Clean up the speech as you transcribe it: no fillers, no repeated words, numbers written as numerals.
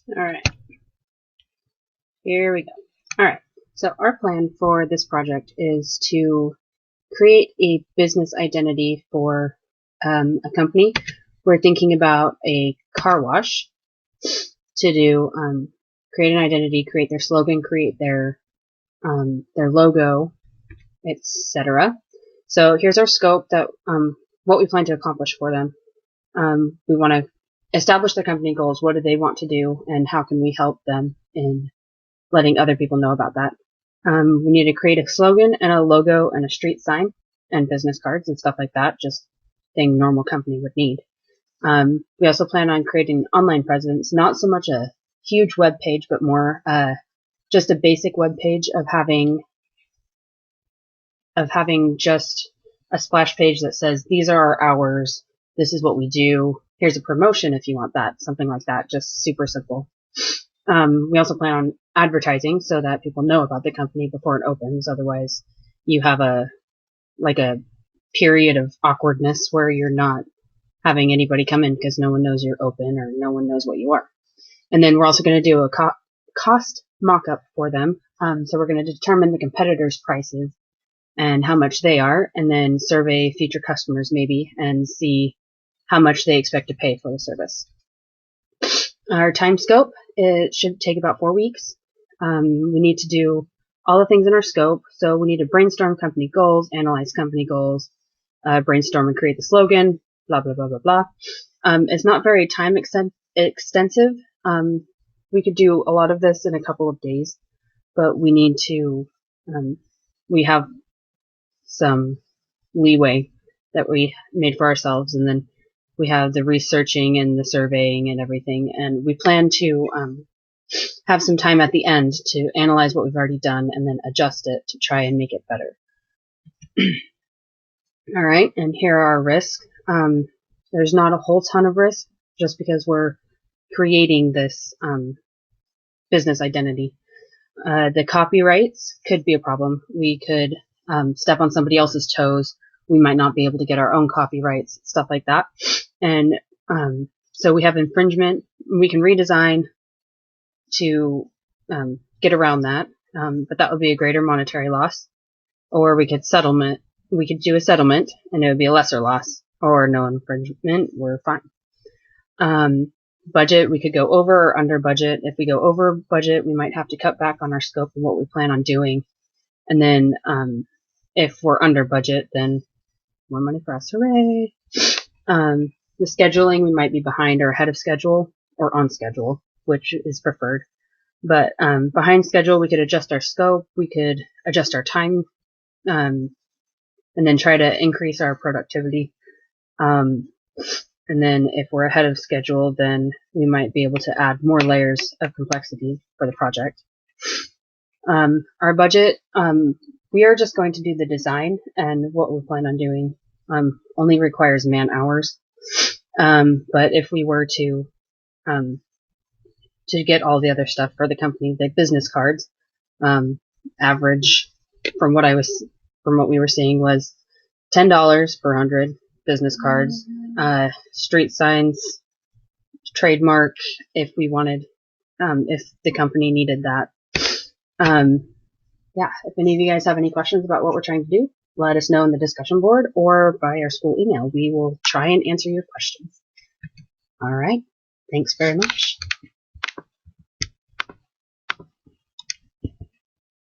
All right, here we go. All right, so our plan for this project is to create a business identity for a company. We're thinking about a car wash to do, create an identity, create their slogan, create their logo, etc. So here's our scope that what we plan to accomplish for them. We want to establish their company goals. What do they want to do, and how can we help them in letting other people know about that? We need to create a slogan and a logo and a street sign and business cards and stuff like that. Just thing normal company would need. We also plan on creating an online presence, not so much a huge web page, but more just a basic web page of having just a splash page that says these are our hours, this is what we do, here's a promotion if you want that, something like that, just super simple. We also plan on advertising so that people know about the company before it opens. Otherwise, you have a period of awkwardness where you're not having anybody come in because no one knows you're open or no one knows what you are. And then we're also going to do a cost mock-up for them. So we're going to determine the competitors' prices and how much they are, and then survey future customers maybe and see how much they expect to pay for the service. Our time scope, it should take about 4 weeks. We need to do all the things in our scope. So we need to brainstorm company goals, analyze company goals, brainstorm and create the slogan, blah, blah, blah, blah, blah. It's not very time extensive. We could do a lot of this in a couple of days, but we need to, we have some leeway that we made for ourselves, and then we have the researching and the surveying and everything, and we plan to have some time at the end to analyze what we've already done and then adjust it to try and make it better. All right, and here are our risks. There's not a whole ton of risk just because we're creating this business identity. The copyrights could be a problem. We could step on somebody else's toes. We might not be able to get our own copyrights, stuff like that. And so we have infringement. We can redesign to get around that, but that would be a greater monetary loss. Or we could settlement. We could do a settlement, and it would be a lesser loss. Or no infringement, we're fine. Budget, we could go over or under budget. If we go over budget, we might have to cut back on our scope and what we plan on doing. And then if we're under budget, then more money for us, hooray! The scheduling, we might be behind or ahead of schedule or on schedule, which is preferred. But behind schedule, we could adjust our scope, we could adjust our time, and then try to increase our productivity. And then if we're ahead of schedule, then we might be able to add more layers of complexity for the project. Our budget, we are just going to do the design, and what we plan on doing only requires man hours. But if we were to get all the other stuff for the company, the business cards, average from what we were seeing was $10 per 100 business cards. Street signs, trademark if we wanted, if the company needed that. Yeah, if any of you guys have any questions about what we're trying to do, let us know in the discussion board or by our school email. We will try and answer your questions. All right. Thanks very much.